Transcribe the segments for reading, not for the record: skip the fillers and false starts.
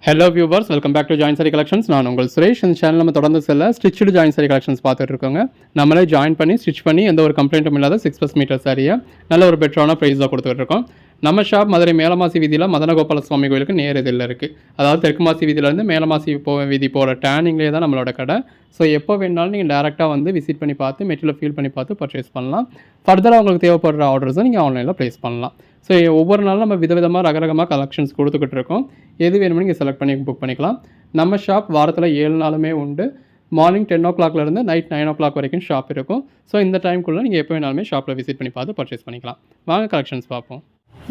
Hello viewers, welcome back to join sari collections. நான் உங்கள் சுரேஷ். இந்த சேனல் நம்ம தொடர்ந்து ஸ்டிச்சுடு ஜாயின் சாரி கலெக்ஷன்ஸ் பார்த்துட்டு இருக்கோங்க. நம்மளே ஜாயின் பண்ணி ஸ்டிச் பண்ணி எந்த ஒரு கம்ப்ளைண்ட்டும் இல்லாத 6+ மீட்டர் சாரியை நல்ல ஒரு பெட்டரான ப்ரைஸில் கொடுத்துட்டு இருக்கோம். நம்ம ஷாப் மதுரை மேலமாசி வீதியில் மதனகோபால சுவாமி கோயிலுக்கு நேர் இதில் இருக்குது. அதாவது தெற்கு மாசி வீதியிலேருந்து மேலமாசி வீதி போகிற டேர்னிங்லேயே தான் நம்மளோட கடை. ஸோ எப்போ வேணாலும் நீங்கள் டேரெக்டாக வந்து விசிட் பண்ணி பார்த்து மெட்டீரியல் ஃபீல் பண்ணி பார்த்து பர்ச்சேஸ் பண்ணலாம். ஃபர்தராக உங்களுக்கு தேவைப்படுற ஆர்டர்ஸை நீங்கள் ஆன்லைனில் ப்ளேஸ் பண்ணலாம். ஸோ ஒவ்வொரு நாளும் நம்ம விதவிதமாக ரகரகமாக கலெக்ஷன்ஸ் கொடுத்துக்கிட்டு இருக்கோம். எது வேணுமோ நீங்கள் செலக்ட் பண்ணி புக் பண்ணிக்கலாம். நம்ம ஷாப் வாரத்தில் 7 நாளுமே உண்டு. மார்னிங் 10 o'clockலேருந்து நைட் 9 o'clock வரைக்கும் ஷாப் இருக்கும். ஸோ இந்த டைம்குள்ளே நீங்கள் எப்போ வேணாலுமே ஷாப்பில் விசிட் பண்ணி பார்த்து பர்ச்சேஸ் பண்ணிக்கலாம். வாங்க கலெக்ஷன்ஸ் பார்ப்போம்.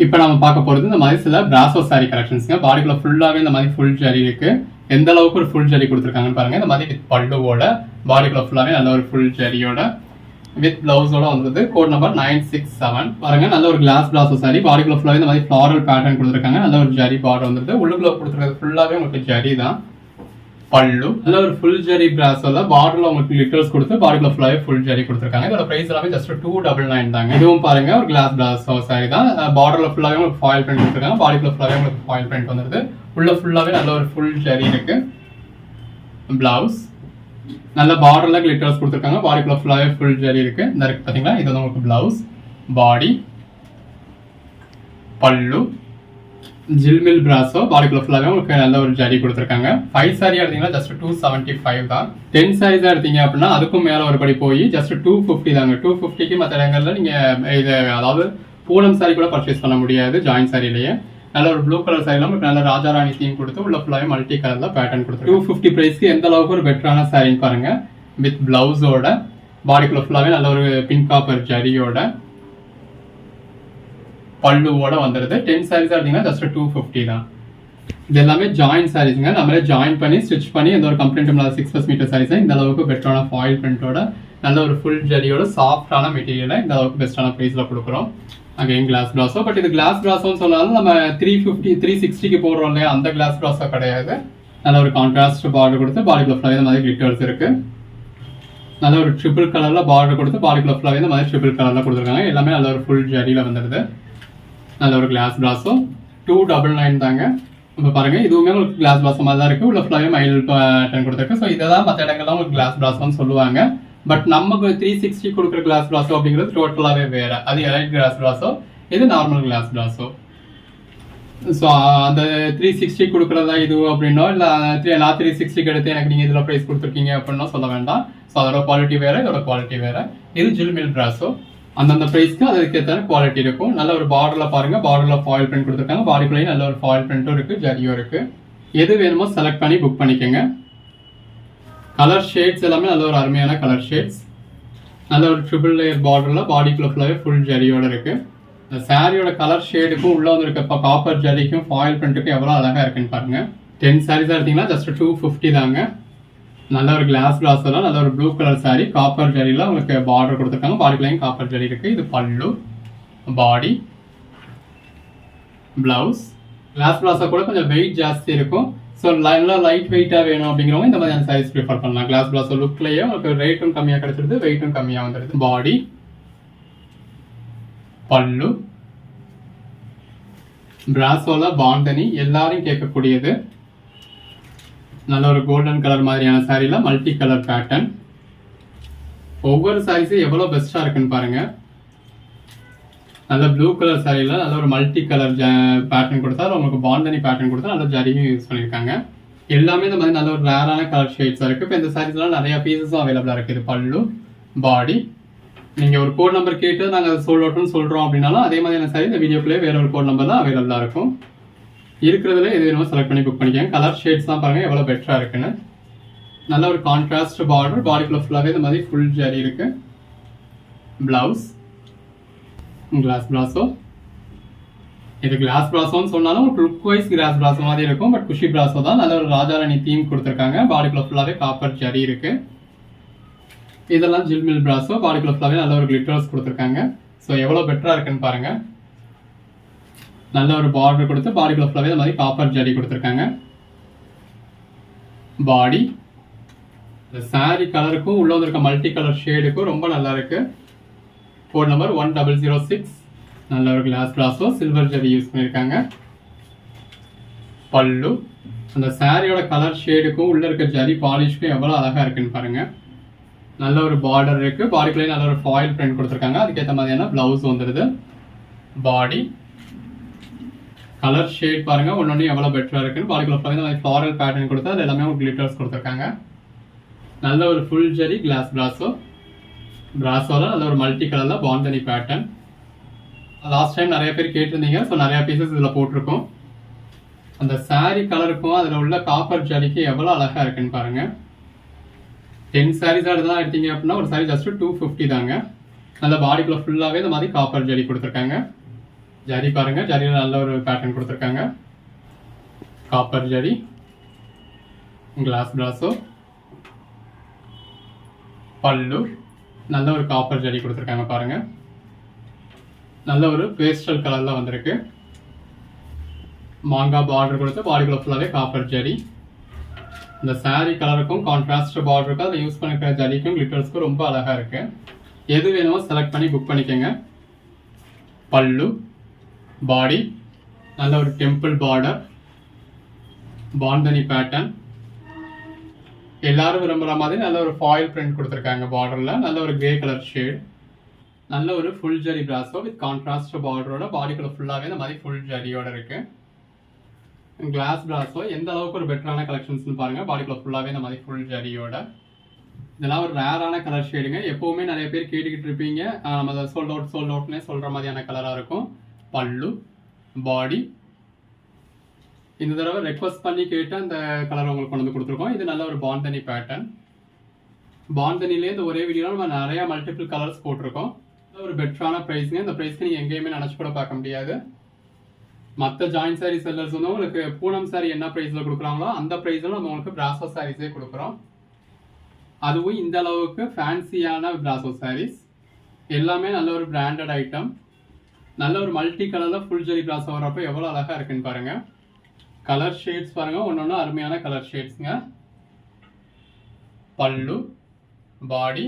இப்போ நம்ம பார்க்க போகிறது இந்த மாதிரி சில பிராசோ சாரி கலெக்ஷன்ஸுங்க. பாடிக்குள்ள ஃபுல்லாகவே இந்த மாதிரி ஃபுல் ஜரி இருக்குது. எந்த அளவுக்கு ஒரு ஃபுல் ஜரி கொடுத்துருக்காங்கன்னு பாருங்கள். இந்த மாதிரி வித் பல்லுவோட பாடிக்குள்ள ஃபுல்லாகவே நல்ல ஒரு ஃபுல் ஜரியோட வித் பிளவுஸோட வந்தது. கோட் நம்பர் 967 பாருங்க. நல்ல ஒரு கிளாஸ் பிராசோ சாரி. பாடிக்குள்ள ஃபுல்லாகவே இந்த மாதிரி ஃப்ளாரல் பேட்டர்ன் கொடுத்துருக்காங்க. நல்ல ஒரு ஜரி பார்டர் வந்துருது. உள்ளுக்குள்ள கொடுத்துருக்கிறது ஃபுல்லாகவே உங்களுக்கு ஜரி தான். பல்லு நல்ல ஒரு ஃபுல் ஜரி பிராசோல பார்டர்ல உங்களுக்கு லிட்டர்ஸ் கொடுத்து பாடிக்குள்ள ஃபுல்லாகவே ஃபுல் ஜரி கொடுத்துருக்காங்க. இதோட பிரைஸ் எல்லாமே ஜஸ்ட் 299 தாங்க. இதுவும் பாருங்க ஒரு கிளாஸ் பிராசோ சாரி தான். பார்டர்ல ஃபுல்லாகவே உங்களுக்கு ஃபாயில் பிரிண்ட் கொடுத்துருக்காங்க. பாடிக்குள்ள ஃபுல்லாகவே உங்களுக்கு ஃபாயில் பிரிண்ட் வந்துருது. உள்ள ஃபுல்லாகவே நல்ல ஒரு ஃபுல் ஜரி இருக்கு. பிளவுஸ் நல்ல பார்டர்ல கிளிட்டர்ஸ் கொடுத்துருக்காங்க. பாடிக்குள்ள ஃபுல்லாகவே ஃபுல் ஜரி இருக்கு. இந்த இருக்கு பார்த்தீங்களா, இது வந்து உங்களுக்கு பிளவுஸ். பாடி பல்லு ஜில்மில் பிராசோ பாடிக்குள்ள ஃபுல்லாகவே உங்களுக்கு நல்ல ஒரு ஜரி கொடுத்துருக்காங்க. 5 சாரி எடுத்தீங்கன்னா ஜஸ்ட் 275 தான். 10 சாரீஸ் எடுத்தீங்க அப்படின்னா அதுக்கும் மேலே ஒரு படி போய் ஜஸ்ட் 250 தாங்க. 250க்கு மற்ற இடங்கள்ல நீங்க இது அதாவது பூனம் சாரி கூட பர்ச்சேஸ் பண்ண முடியாது. ஜாயின் சாரிலேயே நல்ல ஒரு ப்ளூ கலர் சாரில உங்களுக்கு நல்ல ராஜாராணி தீம் கொடுத்து உள்ள ஃபுல்லாகவே மல்டி கலர்ல பேட்டர்ன் கொடுத்து 250 பிரைஸ்க்கு எந்த அளவுக்கு ஒரு பெட்டரான சாரின்னு பாருங்க. வித் பிளவுஸோட பாடிக்குள்ள ஃபுல்லாகவே நல்ல ஒரு பிங்க் காப்பர் ஜரியோட பல்லுவோட வந்துருது. 10 சாரீஸ் எடுத்தீங்கன்னா ஜஸ்ட் 250 தான். இது எல்லாமே ஜாயின் சாரீஸ்ங்க. நம்மளே ஜாயின் பண்ணி ஸ்டிச் பண்ணி எந்த ஒரு கம்ப்ளைண்ட் இல்லாத 6+ மீட்டர் சாரீஸ் இந்த அளவுக்கு பெட்டரான ஃபாயில் பிரிண்டோட நல்ல ஒரு ஃபுல் ஜரியோட சாஃப்டான மெட்டீரியலை இந்த அளவுக்கு பெஸ்டான ப்ரைஸ்ல கொடுக்குறோம். Again glass brasso. பட் இது கிளாஸ் பிராசோன்னு சொன்னாலும் நம்ம 350 360க்கு போடுறோம் இல்லையா, அந்த கிளாஸ் பிராசோ கிடையாது. நல்ல ஒரு கான்ட்ராஸ்ட் பார்டர் கொடுத்து பாடிக்குள்ள ஃபுல்லாகவே இந்த மாதிரி கிளிட்டர்ஸ் இருக்கு. நல்ல ஒரு ட்ரிபிள் கலர்ல பார்டர் கொடுத்து பாடிக்குள்ள ஃபுல்லாகவே இந்த மாதிரி ட்ரிபிள் கலர்ல கொடுத்துருக்காங்க. எல்லாமே நல்ல ஒரு ஃபுல் ஜரியில வந்துருது. நல்ல ஒரு கிளாஸ் பிராசோ 299 தாங்க. இப்போ பாருங்க, இதுவுமே உங்களுக்கு கிளாஸ் பிராசோ மாதிரி தான் இருக்கு. உள்ள ஃபுல்லாகவே மயில் பேட்டர்ன் கொடுத்துருக்கு. ஸோ இதை தான் மற்ற இடங்கள்லாம் உங்களுக்கு கிளாஸ் பிராசோன்னு சொல்லுவாங்க. பட் நமக்கு 360 கொடுக்குற கிளாஸ் பிராசோ அப்படிங்கிறது டோட்டலாகவே வேற. அது எலைட் கிளாஸ் பிராசோ, இது நார்மல் கிளாஸ் பிராசோ. ஸோ அந்த 360 கொடுக்குறதா இது அப்படின்னோ இல்லை நான் 360 எடுத்து எனக்கு நீங்கள் இதில் ப்ரைஸ் கொடுத்துருக்கீங்க அப்படின்னா சொல்ல வேண்டாம். ஸோ அதோட குவாலிட்டி வேற, இதோட குவாலிட்டி வேற. இது ஜில்மில் பிராசோ. அந்தந்த ப்ரைஸ்க்கு அதுக்கேற்ற குவாலிட்டி இருக்கும். நல்ல ஒரு பார்டரில் பாருங்க, பார்டரில் ஃபாயில் பிரிண்ட் கொடுத்துருக்காங்க. பாடிக்குள்ளேயும் நல்ல ஒரு ஃபாயில் பிரிண்ட்டும் இருக்கு, ஜரியும் இருக்கு. எது வேணுமோ செலக்ட் பண்ணி புக் பண்ணிக்கோங்க. கலர் ஷேட்ஸ் எல்லாமே நல்ல ஒரு அருமையான கலர் ஷேட்ஸ். நல்ல ஒரு ட்ரிபிள் லேயர் பார்டர்ல பாடிக்குள்ள ஃபுல்லாகவே ஃபுல் ஜரியோட இருக்கு. இந்த சாரியோட கலர் ஷேடுக்கும் உள்ள வந்து இருக்க காப்பர் ஜரிக்கும் ஃபாயில் பிரிண்ட்டுக்கும் எவ்வளோ அழகா இருக்குன்னு பாருங்க. 10 சாரீஸ் எடுத்தீங்கன்னா ஜஸ்ட் 250 தாங்க. நல்ல ஒரு கிளாஸ் பிராசோல நல்ல ஒரு ப்ளூ கலர் சாரி காப்பர் ஜரியில உங்களுக்கு பார்டர் கொடுத்துருக்காங்க. பாடிக்குள்ளேயும் காப்பர் ஜரி இருக்கு. இது பல்லு, பாடி, பிளவுஸ். கிளாஸ் பிராசோ கூட கொஞ்சம் வெயிட் ஜாஸ்தி இருக்கும். ஸோ நல்லா லைட் வெயிட்டாக வேணும் அப்படிங்கிறவங்க இந்த மாதிரியான சாரீஸ் ப்ரிஃபர் பண்ணலாம். கிளாஸ் பிராசோ லுக்லேயே உங்களுக்கு ரேட்டும் கம்மியாக கிடைச்சிருது, வெயிட்டும் கம்மியாக வந்துடுது. பாடி, பல்லு, பிராசோல பாந்தனி எல்லாரும் கேட்கக்கூடியது. நல்ல ஒரு கோல்டன் கலர் மாதிரியான சாரியில் மல்டி கலர் பேட்டர்ன். ஒவ்வொரு சாரீஸும் எவ்வளோ பெஸ்ட்டாக இருக்குன்னு பாருங்க. நல்ல ப்ளூ கலர் சாரியில் நல்ல ஒரு மல்டி கலர் பேட்டர்ன் கொடுத்தா, உங்களுக்கு பாந்தனி பேட்டர்ன் கொடுத்தா நல்ல ஜரியும் யூஸ் பண்ணியிருக்காங்க. எல்லாமே இந்த மாதிரி நல்ல ஒரு ரேரான கலர் ஷேட்ஸாக இருக்குது. இப்போ இந்த சாரீஸ்லாம் நிறைய பீசஸும் அவைலபிளாக இருக்குது. பல்லு, பாடி. நீங்கள் ஒரு கோட் நம்பர் கேட்டு நாங்கள் அதை சோல்ட் அவுட்னு சொல்கிறோம் அப்படின்னாலும் அதே மாதிரியான சாரி இந்த வீடியோக்குள்ளே வேற ஒரு கோட் நம்பர் தான் அவைலபிளாக இருக்கும். இருக்கிறதுல எது வேணுமோ செலக்ட் பண்ணி புக் பண்ணிக்கோங்க. கலர் ஷேட்ஸ் தான் பாருங்கள் எவ்வளோ பெட்டராக இருக்குன்னு. நல்ல ஒரு கான்ட்ராஸ்ட் பார்டர், பாடிக்குள்ள ஃபுல்லாகவே இந்த மாதிரி ஃபுல் ஜரி இருக்குது. Blouse glass brasso. இது கிளாஸ் பிராசோன்னு சொன்னாலும் ஒரு லுக் வைஸ் கிளாஸ் பிராசோ மாதிரி இருக்கும். பட் குஷி பிராசோ தான். நல்ல ஒரு ராஜாராணி தீம் கொடுத்துருக்காங்க. பாடிக்குள்ள ஃபுல்லாகவே காப்பர் ஜரி இருக்கு. இதெல்லாம் ஜில்மில் பிராசோ. பாடிக்குள்ள ஃபுல்லாகவே நல்ல ஒரு கிளிட்டர்ஸ் கொடுத்துருக்காங்க. ஸோ எவ்வளோ பெட்டராக இருக்குன்னு பாருங்க. நல்ல ஒரு பார்டர் கொடுத்து பாடிக்குள்ள ஃபுல்லாகவே இந்த மாதிரி காப்பர் ஜரி கொடுத்துருக்காங்க. பாடி இந்த சாரி கலருக்கும் உள்ள இருக்க மல்டி கலர் ஷேடுக்கும் ரொம்ப நல்லா இருக்கு. Code number 1006. நல்ல ஒரு glass brasso silver zari use பண்ணியிருக்காங்க. பல்லு அந்த சாரியோட கலர் ஷேடுக்கும் உள்ள இருக்க ஜரி பாலிஷ்க்கும் எவ்வளவு அழகா இருக்குன்னு பாருங்க. நல்ல ஒரு பார்டர் இருக்கு, பாடிக்குள்ளே நல்ல ஒரு ஃபாயில் பிரிண்ட் கொடுத்துருக்காங்க. அதுக்கேற்ற மாதிரியான பிளவுஸ் வந்துடுது. பாடி கலர் ஷேட் பாருங்க ஒன்னொன்னு எவ்வளவு பெட்டரா இருக்குன்னு. பாடிக்குள்ள ஃபுல்லாவே ஃப்ளாரல் பேட்டர்ன் கொடுத்து அது எல்லாமே கிளிட்டர்ஸ் கொடுத்துருக்காங்க. நல்ல ஒரு ஃபுல் ஜரி கிளாஸ் பிராசோல நல்ல ஒரு மல்டி கலர்ல பாந்தனி பேட்டர்ன். லாஸ்ட் டைம் நிறைய பேர் கேட்டிருந்தீங்க, ஸோ நிறைய பீசஸ் இதில் போட்டிருக்கோம். அந்த சாரி கலருக்கும் அதில் உள்ள காப்பர் ஜரிக்கு எவ்வளோ அழகா இருக்குன்னு பாருங்க. 10 சாரீஸ் அதெல்லாம் எடுத்தீங்க அப்படின்னா ஒரு சாரி ஜஸ்ட் 250 தாங்க. நல்ல பாடிக்குள்ள ஃபுல்லாகவே இந்த மாதிரி காப்பர் ஜரி கொடுத்துருக்காங்க. ஜரி பாருங்க, ஜரியில் நல்ல ஒரு பேட்டர்ன் கொடுத்துருக்காங்க. Copper zari glass brasso. பல்லு நல்ல ஒரு காப்பர் ஜரி கொடுத்துருக்காங்க பாருங்க. நல்ல ஒரு பேஸ்டல் கலர்ல வந்திருக்கு. மாங்காய் பார்டர் கொடுத்து பாடிக்குள்ள ஃபுல்லாவே காப்பர் ஜரி. இந்த சாரி கலருக்கும் கான்ட்ராஸ்ட் பார்டருக்கும் அதை யூஸ் பண்ணிக்கிற ஜரிக்கும் கிளிட்டர்ஸ்க்கும் ரொம்ப அழகா இருக்கு. எது வேணுமோ செலக்ட் பண்ணி புக் பண்ணிக்கோங்க. பல்லு பாடி நல்ல ஒரு டெம்பிள் பார்டர், பாந்தனி பேட்டர்ன். எல்லாரும் விரும்புற மாதிரி நல்ல ஒரு ஃபாயில் பிரிண்ட் கொடுத்துருக்காங்க. பார்டர்ல நல்ல ஒரு கிரே கலர் ஷேட். நல்ல ஒரு full zari brasso with contrast பார்டரோட பாடிக்குள்ள ஃபுல்லாவே இந்த மாதிரி ஃபுல் ஜரியோட இருக்கு. கிளாஸ் பிராசோ எந்த அளவுக்கு ஒரு பெட்டரான கலெக்ஷன்ஸ்னு பாருங்க. பாடிக்குள்ள ஃபுல்லாவே இந்த மாதிரி ஃபுல் ஜரியோட. இதெல்லாம் ஒரு ரேரான கலர் ஷேடுங்க. எப்பவுமே நிறைய பேர் கேட்டுக்கிட்டு இருப்பீங்க, நம்ம சோல்ட் அவுட்னே சொல்ற மாதிரியான கலரா இருக்கும். பல்லு பாடி இந்த தடவை ரெக்வஸ்ட் பண்ணி கேட்டு அந்த கலர் உங்களுக்கு கொண்டு வந்து கொடுத்துருக்கோம். இது நல்ல ஒரு பாந்தனி பேட்டர்ன். பாந்தனிலே இந்த ஒரே வீடியோ நம்ம நிறைய மல்டிபிள் கலர்ஸ் போட்டிருக்கோம். ஒரு பெட்டரான ப்ரைஸ்ங்க. இந்த ப்ரைஸ்க்கு நீங்கள் எங்கேயுமே நினச்சி கூட பார்க்க முடியாது. மற்ற ஜாயின்ட் சாரி செல்லர்ஸ் வந்து உங்களுக்கு பூனம் சாரி என்ன ப்ரைஸில் கொடுக்குறாங்களோ அந்த ப்ரைஸில் நம்ம உங்களுக்கு பிராசோ சாரீஸே கொடுக்குறோம். அதுவும் இந்த அளவுக்கு ஃபேன்சியான பிராசோ சாரீஸ் எல்லாமே நல்ல ஒரு பிராண்டட் ஐட்டம். நல்ல ஒரு மல்டி கலரில் ஃபுல் ஜரி பிராசோ வரப்போ எவ்வளோ அழகாக இருக்குன்னு பாருங்க. கலர் ஷேட்ஸ் பாருங்க, ஒன்று அருமையான கலர் ஷேட்ஸுங்க. பல்லு பாடி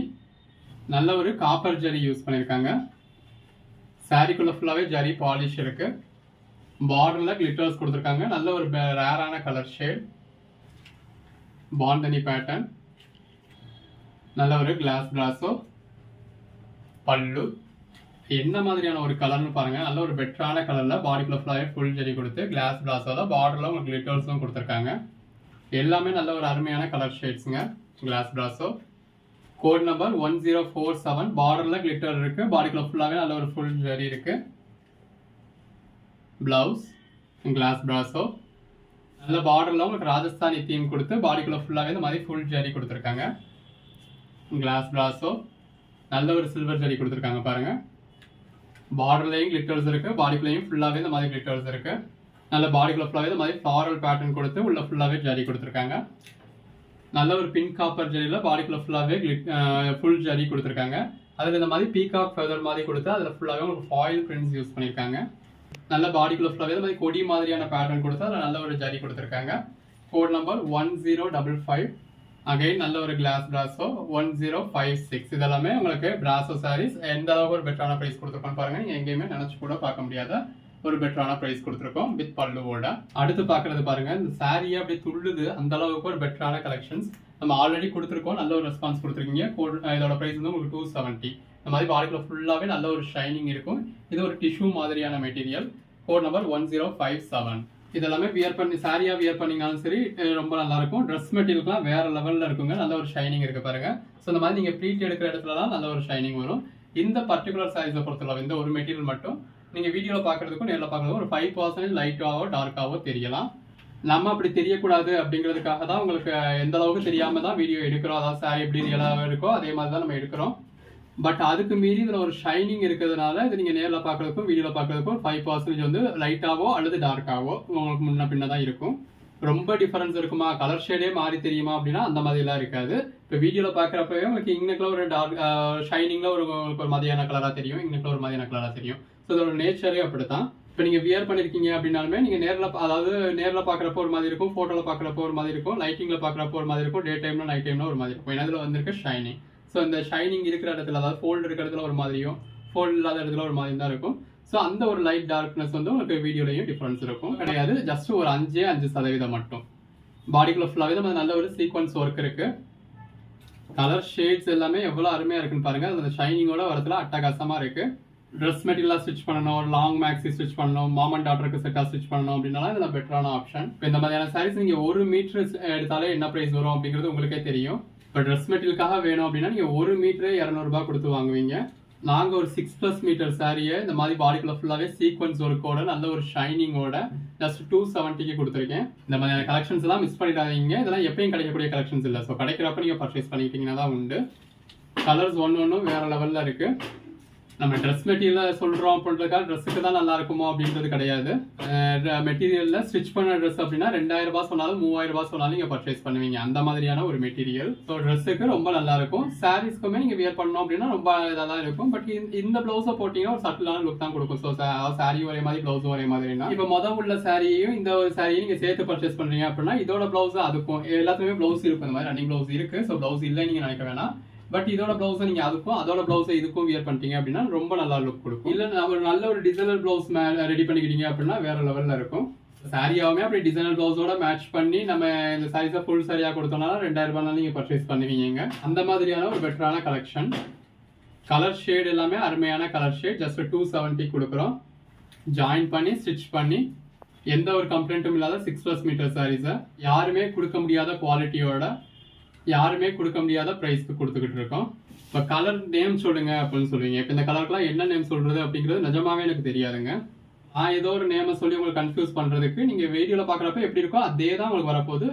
நல்ல ஒரு காப்பர் ஜரி யூஸ் பண்ணியிருக்காங்க. சாரிக்குள்ள ஃபுல்லாகவே ஜரி பாலிஷ் இருக்கு. பார்டர்ல கிளிட்டர்ஸ் கொடுத்துருக்காங்க. நல்ல ஒரு ரேரான கலர் ஷேட். பாந்தனி பேட்டர்ன். நல்ல ஒரு கிளாஸ் பிராசோ. பல்லு என்ன மாதிரியான ஒரு கலர்னு பாருங்க. நல்ல ஒரு பெட்டரான கலர்ல பாடிக்குள்ள ஃபுல்லாகவே ஃபுல் ஜரி கொடுத்து கிளாஸ் பிராசோல பார்டர்ல உங்களுக்கு கிளிட்டர்ஸும் கொடுத்துருக்காங்க. எல்லாமே நல்ல ஒரு அருமையான கலர் ஷேட்ஸுங்க. Glass brasso code number 1047. பார்டர்ல கிளிட்டர் இருக்கு. பாடிக்குள்ள ஃபுல்லாவே நல்ல ஒரு ஃபுல் ஜரி இருக்கு. Blouse glass brasso. நல்ல பார்டர்ல உங்களுக்கு ராஜஸ்தானி தீம் கொடுத்து பாடிக்குள்ள ஃபுல்லாவே இந்த மாதிரி ஃபுல் ஜரி கொடுத்துருக்காங்க. கிளாஸ் பிராசோ நல்ல ஒரு சில்வர் ஜரி கொடுத்துருக்காங்க பாருங்க. பார்டர்லையும் கிளிட்டர்ஸ் இருக்கு, பாடிக்குள்ளேயும் ஃபுல்லாவே இந்த மாதிரி கிளிட்டர்ஸ் இருக்கு. நல்ல பாடிக்குள்ள ஃபுல்லாவே இந்த மாதிரி ஃப்ளாரல் பேட்டர்ன் கொடுத்து உள்ள ஃபுல்லாவே ஜரி கொடுத்துருக்காங்க. நல்ல ஒரு பிங்க் காப்பர் ஜரியில் பாடிக்குள்ள ஃபுல்லாகவே ஃபுல் ஜரி கொடுத்துருக்காங்க. அதில் இந்த மாதிரி பீகாக் ஃபெதர் மாதிரி கொடுத்து அதில் ஃபுல்லாகவே உங்களுக்கு ஃபாயில் பிரிண்ட்ஸ் யூஸ் பண்ணியிருக்காங்க. நல்ல பாடிக்குள்ள ஃபுல்லாகவே இந்த மாதிரி கொடி மாதிரியான பேட்டர்ன் கொடுத்து அதில் நல்ல ஒரு ஜரி கொடுத்துருக்காங்க. Code number 1055. அகைன் நல்ல ஒரு கிளாஸ் பிராசோ 1056. இதெல்லாமே உங்களுக்கு பிராசோ சாரீஸ் எந்த அளவுக்கு ஒரு பெட்டரான ப்ரைஸ் கொடுத்துருக்கோன்னு பாருங்க. நீங்கள் எங்கேயுமே நினச்சி கூட பார்க்க முடியாத ஒரு பெட்டரான ப்ரைஸ் கொடுத்துருக்கோம் வித் பல்லுவோட. அடுத்து பார்க்கறது பாருங்க, இந்த சாரியே அப்படியே துள்ளுது அந்த அளவுக்கு ஒரு பெட்டரான கலெக்ஷன்ஸ் நம்ம ஆல்ரெடி கொடுத்துருக்கோம். நல்ல ஒரு ரெஸ்பான்ஸ் கொடுத்துருக்கீங்க. இதோட ப்ரைஸ் வந்து உங்களுக்கு 270. இந்த மாதிரி பாடிக்குள்ள ஃபுல்லாகவே நல்ல ஒரு ஷைனிங் இருக்கும். இது ஒரு டிஷ்யூ மாதிரியான மெட்டீரியல். Code number 1057. இதெல்லாமே வியர் பண்ணி சாரியா வியர் பண்ணிங்கனாலும் சரி ரொம்ப நல்லா இருக்கும். ட்ரெஸ் மெட்டீரியல்ஸ்லாம் வேற லெவலில் இருக்குங்க. நல்ல ஒரு ஷைனிங் இருக்கு பாருங்க. ஸோ இந்த மாதிரி நீங்கள் ப்ளீட் எடுக்கிற இடத்துலலாம் நல்ல ஒரு ஷைனிங் வரும். இந்த பர்டிகுலர் சாரீஸை பொறுத்தளவு இந்த ஒரு மெட்டீரியல் மட்டும் நீங்கள் வீடியோவில் பார்க்குறதுக்கும் நேரில் பார்க்குறதுக்கும் ஒரு 5% லைட்டாவோ டார்க்காவோ தெரியலாம். நம்ம அப்படி தெரியக்கூடாது அப்படிங்கிறதுக்காக தான் உங்களுக்கு எந்த அளவுக்கு தெரியாமல் தான் வீடியோ எடுக்கிறோம். அதாவது சாரி எப்படி ரியலாக இருக்கோ அதே மாதிரி தான் நம்ம எடுக்கிறோம். பட் அதுக்கு மீறி இதில் ஒரு ஷைனிங் இருக்கிறதுனால இது நீங்கள் நேரில் பார்க்குறதுக்கும் வீடியோவில் பார்க்குறதுக்கும் 5% வந்து லைட்டாவோ அல்லது டார்க்காவோ உங்களுக்கு முன்ன பின்ன தான் இருக்கும். ரொம்ப டிஃபரன்ஸ் இருக்குமா, கலர் ஷேடே மாறி தெரியுமா அப்படின்னா அந்த மாதிரிலாம் இருக்காது. இப்போ வீடியோவில் பார்க்குறப்பவே உங்களுக்கு இங்கனக்குள்ள ஒரு டார்க் ஷைனிங்கில் ஒரு மாதிரியான கலராக தெரியும், இங்கனக்குள்ள ஒரு மாதிரியான கலராக தெரியும். ஸோ இதோட நேச்சரே அப்படி தான். இப்போ நீங்கள் வியர் பண்ணியிருக்கீங்க அப்படின்னாலுமே நீங்கள் நேரில் பார்க்குறப்போ ஒரு மாதிரி இருக்கும், ஃபோட்டோவில் பார்க்குறப்போ ஒரு மாதிரி இருக்கும், லைட்டிங்கில் பார்க்குறப்போ ஒரு மாதிரி இருக்கும், டே டைம்ல நைட் டைம்ல ஒரு மாதிரி இருக்கும். ஏன்னா இதில் வந்திருக்க ஷைனிங். ஸோ இந்த ஷைனிங் இருக்கிற இடத்துல, அதாவது ஃபோல்டு இருக்கிற இடத்துல ஒரு மாதிரியும் ஃபோல்டு இல்லாத இடத்துல ஒரு மாதிரி தான் இருக்கும். ஸோ அந்த ஒரு லைட் டார்க்னஸ் வந்து உங்களுக்கு வீடியோலையும் டிஃபரன்ஸ் இருக்கும் கிடையாது. ஜஸ்ட் ஒரு 5% மட்டும். பாடிக்குள்ள ஃபுல்லாவே நம்ம நல்ல ஒரு சீக்வன்ஸ் ஒர்க் இருக்கு. கலர் ஷேட்ஸ் எல்லாமே எவ்வளவு அருமையா இருக்குன்னு பாருங்க. அந்த ஷைனிங்கோட வரதுல அட்டகாசமா இருக்கு. ட்ரெஸ் மெட்டீரியலா ஸ்டிச் பண்ணணும், லாங் மேக்ஸி ஸ்டிச் பண்ணணும், மாம் அண்ட் டாட்டருக்கு செட்டா ஸ்டிச் பண்ணணும் அப்படின்னாலும் இதுல பெட்டரான ஆப்ஷன். இப்போ இந்த மாதிரியான சாரீஸ் நீங்க 1 மீட்டர் எடுத்தாலே என்ன பிரைஸ் வரும் அப்படிங்கிறது உங்களுக்கே தெரியும். இப்போ ட்ரெஸ் மெட்டீரியலுக்காக வேணும் அப்படின்னா நீங்க 1 மீட்டரே 200 ரூபாய் கொடுத்து வாங்குவீங்க. நாங்க ஒரு 6+ மீட்டர் சாரியை இந்த மாதிரி பாடிக்குள்ள ஃபுல்லாவே சீக்வன்ஸ் ஒர்க்கோட நல்ல ஒரு ஷைனிங்கோட ஜஸ்ட் 270க்கு கொடுத்துருக்கேன். இந்த மாதிரியான கலெக்ஷன்ஸ் எல்லாம் மிஸ் பண்ணிடாதீங்க. இதெல்லாம் எப்பயும் கிடைக்கக்கூடிய கலெக்ஷன்ஸ் இல்லை. ஸோ கிடைக்கிறப்ப நீங்க பர்ச்சேஸ் பண்ணிக்கிட்டீங்கன்னா தான் உண்டு. கலர்ஸ் ஒன்றும் வேற லெவல்ல இருக்கு. நம்ம ட்ரெஸ் மெட்டீரியல் சொல்றோம் அப்படின்றதுக்காக ட்ரெஸ்ஸுக்கு தான் நல்லா இருக்குமோ அப்படின்றது கிடையாது. மெட்டீரியல்ல ஸ்டிச் பண்ண ட்ரெஸ் அப்படின்னா 2000 ரூபாய் சொன்னாலும் 3000 ரூபாய் சொன்னாலும் நீங்க பர்ச்சேஸ் பண்ணுவீங்க. அந்த மாதிரியான ஒரு மெட்டீரியல். ஸோ ட்ரெஸ்ஸுக்கு ரொம்ப நல்லா இருக்கும். சாரீஸ்க்குமே நீங்க வியர் பண்ணோம் அப்படின்னா ரொம்ப இதாக தான் இருக்கும். பட் இந்த பிளவுஸை போட்டீங்கன்னா ஒரு சட்டிலான லுக் தான் கொடுக்கும். ஸோ சாரி ஒரே மாதிரி பிளவுஸும் ஒரே மாதிரினா இப்போ உள்ள சாரியையும் இந்த ஒரு சாரியும் நீங்க சேர்த்து பர்ச்சேஸ் பண்றீங்க அப்படின்னா இதோட பிளவுஸ் அதுக்கும் எல்லாத்துக்குமே பிளவுஸ் இருக்கும். இந்த மாதிரி ரன்னிங் பிளவுஸ் இருக்கு. ஸோ பிளவுஸ் இல்லை நீங்க நினைக்க வேணாம். பட் இதோட பிளவுஸை நீங்க அதுக்கும் அதோட பிளவுஸை இதுக்கும் வியர் பண்ணிட்டீங்க அப்படின்னா ரொம்ப நல்லா லுக் கொடுக்கும். இல்ல ஒரு நல்ல ஒரு டிசைனர் பிளவுஸ் ரெடி பண்ணிக்கிட்டீங்க அப்படின்னா வேற லெவல்ல இருக்கும். சாரியாவுமே அப்படி டிசைனர் பிளவுஸோட மேட்ச் பண்ணி நம்ம இந்த சாரீஸை ஃபுல் சாரியா கொடுத்தோம்னா 2000 ரூபாய் நீங்க பர்ச்சேஸ் பண்ணுவீங்க. அந்த மாதிரியான ஒரு பெட்டரான கலெக்ஷன். கலர் ஷேட் எல்லாமே அருமையான கலர் ஷேட். ஜஸ்ட் 270 கொடுக்குறோம். ஜாயின் பண்ணி ஸ்டிச் பண்ணி எந்த ஒரு கம்ப்ளைண்ட்டும் இல்லாத 6+ மீட்டர் சாரீஸை யாருமே கொடுக்க முடியாத குவாலிட்டியோட யாருமே கொடுக்க முடியாத பிரைஸ்க்கு கொடுத்துக்கிட்டு இருக்கோம். இப்போ கலர் நேம் சொல்லுங்க அப்படின்னு சொல்லுவீங்க. இப்போ இந்த கலருக்குலாம் என்ன நேம் சொல்றது அப்படிங்கிறது நிஜமாவே எனக்கு தெரியாதுங்க. ஏதோ ஒரு நேமை சொல்லி உங்களுக்கு கன்ஃபியூஸ் பண்றதுக்கு நீங்க வீடியோல பாக்குறப்ப எப்படி இருக்கோ அதே தான் உங்களுக்கு வரப்போகுது.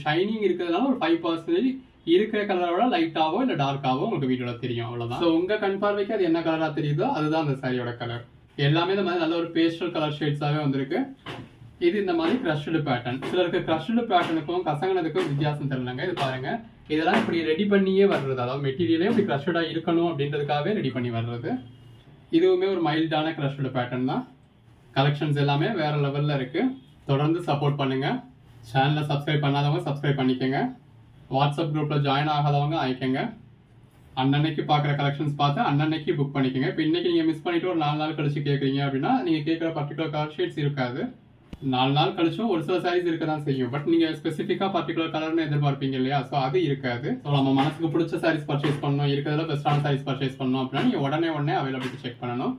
ஷைனிங் இருக்கிறதுனால ஒரு 5% இருக்கிற கலரோட லைட்டாவோ இல்ல டார்க்காவோ உங்களுக்கு வீடியோல தெரியும். அவ்வளவுதான். ஸோ உங்க கண் பார்வைக்கு அது என்ன கலரா தெரியுதோ அதுதான் அந்த சாரியோட கலர். எல்லாமே இந்த மாதிரி நல்ல ஒரு பேஸ்டல் கலர் ஷேட்ஸாவே வந்திருக்கு. இது இந்த மாதிரி கிரஷ்டு பேட்டர்ன். சிலருக்கு கிரஷ்டு பேட்டர்னுக்கும் கசங்கினதுக்கும் வித்தியாசம் தெரியலங்க. இது பாருங்க, இதெல்லாம் இப்படி ரெடி பண்ணியே வர்றது. அதாவது மெட்டீரியலே இப்படி கிரஷ்டா இருக்கணும் அப்படின்றதுக்காகவே ரெடி பண்ணி வர்றது. இதுவுமே ஒரு மைல்டான கிரஷ்டு பேட்டர்ன் தான். கலெக்ஷன்ஸ் எல்லாமே வேற லெவல்ல இருக்கு. தொடர்ந்து சப்போர்ட் பண்ணுங்க. சேனலை சப்ஸ்கிரைப் பண்ணாதவங்க சப்ஸ்கிரைப் பண்ணிக்கோங்க. வாட்ஸ்அப் குரூப்ல ஜாயின் ஆகாதவங்க ஆயிக்கங்க. அன்னன்னைக்கு பார்க்குற கலெக்ஷன்ஸ் பார்த்து அன்னன்னைக்கு புக் பண்ணிக்கோங்க. இப்போ இன்னைக்கு நீங்கள் மிஸ் பண்ணிட்டு ஒரு 4 நாள் கழிச்சு கேட்குறீங்க அப்படின்னா நீங்கள் கேட்குற பர்டிகுலர் கலர் ஷேட்ஸ் இருக்காது. 4 நாள் கழிச்சும் ஒரு சில சாரீஸ் இருக்க தான் செய்யும். பட் நீங்கள் ஸ்பெசிஃபிக்காக பர்டிகுலர் கலர்னு எதிர்பார்ப்பீங்க இல்லையா? ஸோ அது இருக்காது. ஸோ நம்ம மனசுக்கு பிடிச்ச சாரீஸ் பர்ச்சேஸ் பண்ணணும், இருக்கிறதுல பெஸ்ட்டான சாரீஸ் பர்ச்சேஸ் பண்ணணும் அப்படின்னா நீங்கள் உடனே அவைலபிலிட்டி செக் பண்ணணும்.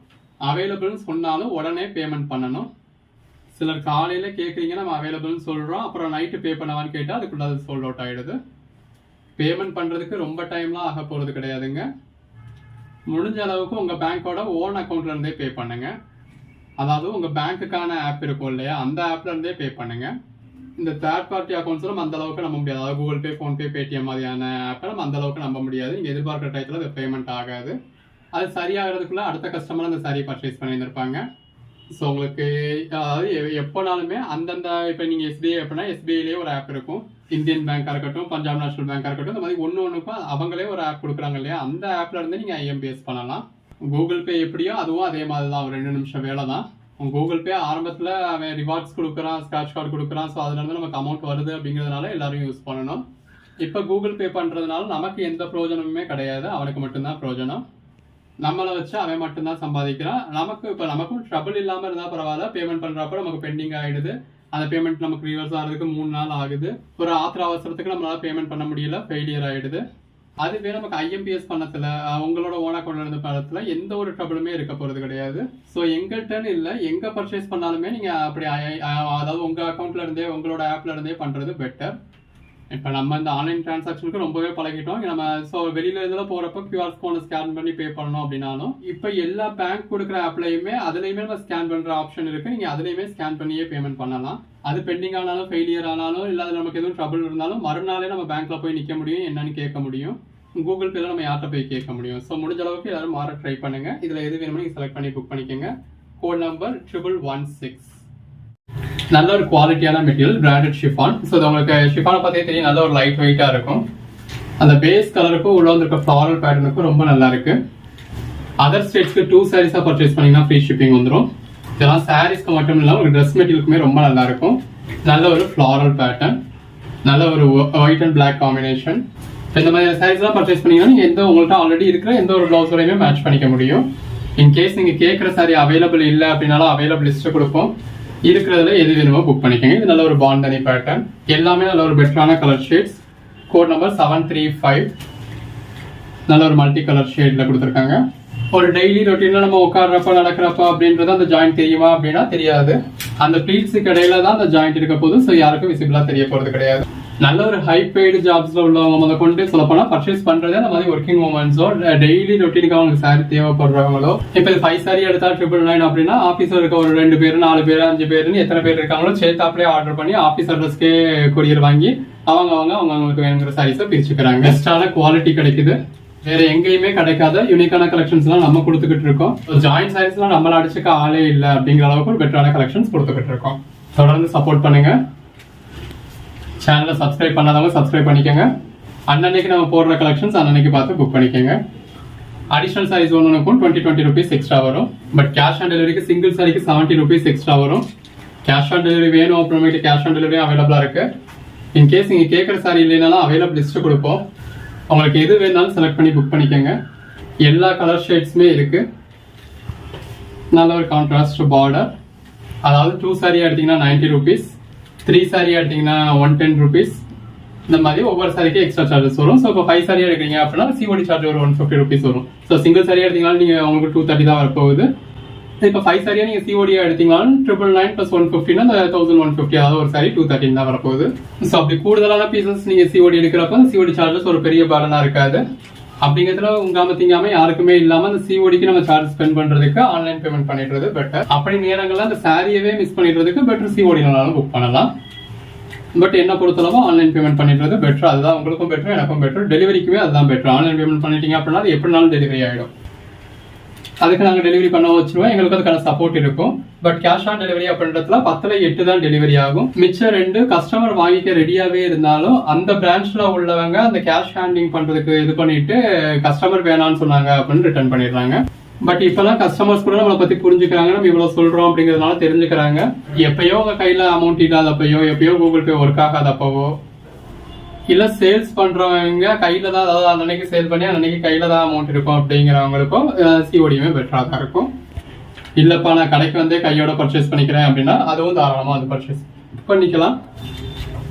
அவைலபிள்னு சொன்னாலும் உடனே பேமெண்ட் பண்ணணும். சிலர் காலையில் கேட்குறீங்க, நம்ம அவைலபிள்னு சொல்கிறோம், அப்புறம் நைட்டு பே பண்ணவான்னு கேட்டால் அதுக்குள்ள அது சோல்ட் அவுட் ஆகிடுது. பேமெண்ட் பண்ணுறதுக்கு ரொம்ப டைம்லாம் ஆக போகிறது கிடையாதுங்க. முடிஞ்ச அளவுக்கு உங்கள் பேங்க்கோட ஓன் அக்கௌண்ட்லேருந்தே பே பண்ணுங்க. அதாவது உங்கள் பேங்க்குக்கான ஆப் இருக்கும் இல்லையா, அந்த ஆப்லேருந்தே பே பண்ணுங்க. இந்த தேர்ட் பார்ட்டி அக்கௌண்ட்ஸ் நம்ம அந்த அளவுக்கு நம்ப முடியாது. அதாவது கூகுள் பே, ஃபோன்பே, பேடிஎம் மாதிரியான ஆப்பை நம்ம அந்த அளவுக்கு நம்ப முடியாது. நீங்கள் எதிர்பார்க்குற டயத்தில் அது பேமெண்ட் ஆகாது. அது சரியாகிறதுக்குள்ள அடுத்த கஸ்டமர் அந்த சாரியை பர்ச்சேஸ் பண்ணியிருந்திருப்பாங்க. ஸோ உங்களுக்கு அதாவது எப்போனாலுமே அந்தந்த இப்போ நீங்கள் எஸ்பிஐ அப்படின்னா எஸ்பிஐலேயே ஒரு ஆப் இருக்கும். இந்தியன் பேங்காக இருக்கட்டும், பஞ்சாப் நேஷனல் பேங்காக இருக்கட்டும், இந்த மாதிரி ஒன்றுக்கும் அவங்களே ஒரு ஆப் கொடுக்குறாங்க இல்லையா, அந்த ஆப்ல இருந்து நீங்கள் ஐஎம்பிஎஸ் பண்ணலாம். கூகுள் பே எப்படியோ அதுவும் அதே மாதிரி தான். ஒரு 2 நிமிஷம் வேலை தான். கூகுள் பே ஆரம்பத்தில் அவன் ரிவார்ட்ஸ் கொடுக்குறான், ஸ்க்ராட்ச் கார்டு கொடுக்குறான். ஸோ அதுலேருந்து நமக்கு அமௌண்ட் வருது அப்படிங்கிறதுனால எல்லாரும் யூஸ் பண்ணணும். இப்போ கூகுள் பே பண்ணுறதுனால நமக்கு எந்த பிரயோஜனமுமே கிடையாது. அவனுக்கு மட்டும்தான் பிரயோஜனம். நம்மளை வச்சு அவன் மட்டும்தான் சம்பாதிக்கிறான். நமக்கும் ட்ரபிள் இல்லாமல் இருந்தால் பரவாயில்ல. பேமெண்ட் பண்ணுறப்ப நமக்கு பெண்டிங் ஆகிடுது. அந்த பேமெண்ட் நமக்கு ரிவர்ஸ் ஆகிறதுக்கு 3 நாள் ஆகுது. ஒரு அவசரத்துக்கு நம்மளால பேமெண்ட் பண்ண முடியல, ஃபெயிலியர் ஆகிடுது. அதுவே நமக்கு ஐஎம்பிஎஸ் பண்ணத்துல உங்களோட ஓன் அக்கௌண்ட்ல இருந்து பணத்துல எந்த ஒரு ட்ரபிளுமே இருக்க போறது கிடையாது. ஸோ எங்கள்கிட்டன்னு இல்லை, எங்க பர்ச்சேஸ் பண்ணாலுமே நீங்க அப்படி அதாவது உங்க அக்கௌண்ட்ல இருந்தே உங்களோட ஆப்ல இருந்தே பண்றது பெட்டர். இப்போ நம்ம இந்த ஆன்லைன் டிரான்சாக்ஷனுக்கு ரொம்பவே பழகிட்டோம். நம்ம ஸோ வெளியில இதில் போறப்ப கியூஆர் கோடை ஸ்கேன் பண்ணி பே பண்ணணும் அப்படின்னாலும் இப்போ எல்லா பேங்க் கொடுக்குற ஆப்லையுமே அதுலையுமே நம்ம ஸ்கேன் பண்ற ஆப்ஷன் இருக்கு. நீங்க அதுலையுமே ஸ்கேன் பண்ணியே பேமெண்ட் பண்ணலாம். அது பெண்டிங் ஆனாலும் ஃபெயிலியர் ஆனாலும் இல்லாத நமக்கு எதுவும் ட்ரபிள் இருந்தாலும் மறுநாளே நம்ம பேங்க்ல போய் நிற்க முடியும், என்னன்னு கேட்க முடியும். கூகுள் பேல நம்ம யார்கிட்ட போய் கேட்க முடியும். ஸோ முடிஞ்ச அளவுக்கு எல்லாரும் மாற ட்ரை பண்ணுங்க. இதுல எது வேணுமோ நீங்க செலக்ட் பண்ணி புக் பண்ணிக்கோங்க. கோட் நம்பர் 1116. நல்ல ஒரு குவாலிட்டியான மெட்டீரியல், பிராண்டட் ஷிஃபான். ஸோ உங்களுக்கு ஷிஃபானை பார்த்தே தெரியும், நல்ல ஒரு லைட் வெயிட்டா இருக்கும். அந்த பேஸ் கலருக்கும் உள்ள வந்திருக்க ஃப்ளாரல் பேட்டர்னுக்கும் ரொம்ப நல்லா இருக்கு. அதர் ஸ்டேட்ஸ்க்கு 2 சாரீஸா பர்ச்சேஸ் பண்ணீங்கன்னா ஃப்ரீ ஷிப்பிங் வந்துடும். இதெல்லாம் சாரீஸ்க்கு மட்டும் இல்லை, உங்களுக்கு ட்ரெஸ் மெட்டீரியலுக்குமே ரொம்ப நல்லா இருக்கும். நல்ல ஒரு ஃப்ளாரல் பேட்டர்ன், நல்ல ஒரு ஒயிட் அண்ட் பிளாக் காம்பினேஷன். இந்த மாதிரி சாரீஸ்லாம் பர்ச்சேஸ் பண்ணீங்கன்னா நீங்க உங்கள்கிட்ட ஆல்ரெடி இருக்கிற எந்த ஒரு பிளவுஸோடையுமே மேட்ச் பண்ணிக்க முடியும். இன்கேஸ் நீங்க கேட்குற சாரி அவைலபிள் இல்லை அப்படின்னாலும் அவைலபிள் லிஸ்ட் கொடுப்போம். இருக்கிறதுல எது வேணுமோ புக் பண்ணிக்கோங்க. இது நல்ல ஒரு பாண்டனி பேட்டர்ன், எல்லாமே நல்ல ஒரு பெட்டரான கலர் ஷேட்ஸ். கோட் நம்பர் 735, நல்ல ஒரு மல்டி கலர் ஷேட்ல கொடுத்துருக்காங்க. ஒரு டெய்லி ரொட்டீன்ல நம்ம உட்கார்றப்ப நடக்கிறப்ப அப்படின்றது அந்த ஜாயிண்ட் தெரியுமா அப்படின்னா தெரியாது. அந்த ப்ளீட்ஸுக்கு இடையில தான் அந்த ஜாயிண்ட் இருக்க போது, ஸோ யாருக்கும் விசிபிளா தெரிய போறது கிடையாது. நல்ல ஒரு ஹை பெய்டு ஜாப்ஸ்ல உள்ளவங்க முத கொண்டு சொல்ல போனா பர்ச்சேஸ் பண்றதே அந்த மாதிரி ஒர்க்கிங் உமன்ஸோ டெய்லி ரொட்டீனுக்கு அவங்களுக்கு சாரி தேவைப்படுறவங்களோ. இப்போ இது 5 சாரி எடுத்தா 999 அப்படின்னா ஆஃபீஸர் இருக்க ஒரு 2 பேர் 4 பேர் 5 பேருன்னு எத்தனை பேர் இருக்காங்களோ சேர்த்தாப்லேயே ஆர்டர் பண்ணி ஆஃபீஸ் அட்ரஸ்க்கே கொரியர் வாங்கி அவங்களுக்கு வேணுங்கிற சாரீஸை பிரிச்சுக்கிறாங்க. பெஸ்டான குவாலிட்டி கிடைக்குது, வேற எங்கேயுமே கிடைக்காத யூனிக்கான கலெக்ஷன்ஸ் எல்லாம் நம்ம கொடுத்துக்கிட்டு இருக்கோம். ஜாயிண்ட் சாரீஸ் எல்லாம் நம்மள அடிச்சுக்க ஆளே இல்லை அப்படிங்கிற அளவுக்கு ஒரு பெட்டரான கலெக்ஷன்ஸ் கொடுத்துக்கிட்டு இருக்கோம். தொடர்ந்து சப்போர்ட் பண்ணுங்க. சேனலை சப்ஸ்கிரைப் பண்ணாதவங்க சப்ஸ்கிரைப் பண்ணிக்கோங்க. அன்னன்னைக்கு நம்ம போடுற கலெக்ஷன்ஸ் அன்னன்னைக்கு பார்த்து புக் பண்ணிக்கோங்க. அடிஷனல் சாரீஸ் ஒன்றுக்கும் 20 rupees எக்ஸ்ட்ரா வரும். பட் கேஷ் ஆன் டெலிவரிக்கு சிங்கிள் சாரிக்கு 70 rupees எக்ஸ்ட்ரா வரும். கேஷ் ஆன் டெலிவரி வேணும் அப்புறமேட்டு கேஷ் ஆன் டெலிவரி அவைலபிளா இருக்கு. இன்கேஸ் நீங்க கேட்குற சாரி இல்லைனாலும் அவைலபிள் லிஸ்ட் கொடுப்போம். உங்களுக்கு எது வேணாலும் செலக்ட் பண்ணி புக் பண்ணிக்கோங்க. எல்லா கலர் ஷேட்ஸுமே இருக்கு. நல்ல ஒரு கான்ட்ராஸ்ட் பார்டர், அதாவது 2 சாரியா எடுத்தீங்கன்னா 90 rupees, 3 சாரியா எடுத்தீங்கன்னா 110 rupees. இந்த மாதிரி ஒவ்வொரு சாரிக்கு எக்ஸ்ட்ரா சார்ஜஸ் வரும். ஸோ இப்போ 5 சாரியா எடுக்கிறீங்க அப்படின்னா சிஓடி சார்ஜ் ஒரு 150 rupees வரும். ஸோ சிங்கிள் சாரியா எடுத்தீங்கன்னா நீங்க உங்களுக்கு 230 தான் வரப்போகுது. இப்போ 5 சாரியா நீங்க சிஓடியா எடுத்தீங்கன்னாலும் 999 + 150 அந்த 1150, அதாவது ஒரு சாரி 213 தான் வரப்போகுது. ஸோ அப்படி கூடுதலான பீசஸ் நீங்க சிஓடி எடுக்கிறப்ப சிஓடி சார்ஜஸ் ஒரு பெரிய பாரனா இருக்காது. அப்படிங்கிறதுல உங்காம திங்காம யாருக்குமே இல்லாம அந்த சிஓடிக்கு நம்ம சார்ஜ் ஸ்பெண்ட் பண்றதுக்கு ஆன்லைன் பேமெண்ட் பண்ணிடுறது பெட்டர். அப்படி நேரங்கள்ல அந்த சாரியவே மிஸ் பண்ணிடுறதுக்கு பெட்டர் சிஓடினாலும் புக் பண்ணலாம். பட் என்ன பொறுத்தளவு ஆன்லைன் பேமெண்ட் பண்ணிடுறது பெட்டர். அதுதான் உங்களுக்கும் பெட்டர், எனக்கும் பெட்டர், டெலிவரிக்குமே அதுதான் பெட்டர். ஆன்லைன் பேமெண்ட் பண்ணிட்டீங்க அப்படின்னா அது எப்படினாலும் டெலிவரி ஆயிடும். அதுக்கு நாங்கள் டெலிவரி பண்ண வச்சிருவோம், எங்களுக்கு அதுக்கான சப்போர்ட் இருக்கும். பட் கேஷ் ஆன் டெலிவரி அப்படின்றதுல 10/8 தான் டெலிவரி ஆகும். மிச்சம் 2 கஸ்டமர் வாங்கிக்க ரெடியாவே இருந்தாலும் அந்த பிரான்ச்ல உள்ளவங்க அந்த கேஷ் ஹேண்ட்லிங் பண்றதுக்கு இது பண்ணிட்டு கஸ்டமர் வேணான்னு சொன்னாங்க அப்படின்னு ரிட்டர்ன் பண்ணிடுறாங்க. பட் இப்பெல்லாம் கஸ்டமர்ஸ் கூட நம்மளை பத்தி புரிஞ்சுக்கிறாங்க, நம்ம இவ்வளவு சொல்றோம் அப்படிங்கறதுனால தெரிஞ்சுக்கிறாங்க. எப்பயோ உங்க கையில அமௌண்ட் இல்லாதப்பயோ, எப்பயோ கூகுள் பே ஒர்க் ஆகாதப்பவோ, இல்ல சேல்ஸ் பண்றவங்க கையில தான், அதாவது அன்னைக்கு சேல் பண்ணி அன்னைக்கு கையில தான் அமௌண்ட் இருக்கும் அப்படிங்கிறவங்களுக்கும் சிஓடியுமே பெட்டரா தான் இருக்கும். இல்லப்பா நான் கடைக்கு வந்து கையோட பர்ச்சேஸ் பண்ணிக்கிறேன் அப்படின்னா அதுவும் தாராளமா அது பர்ச்சேஸ் பண்ணிக்கலாம்.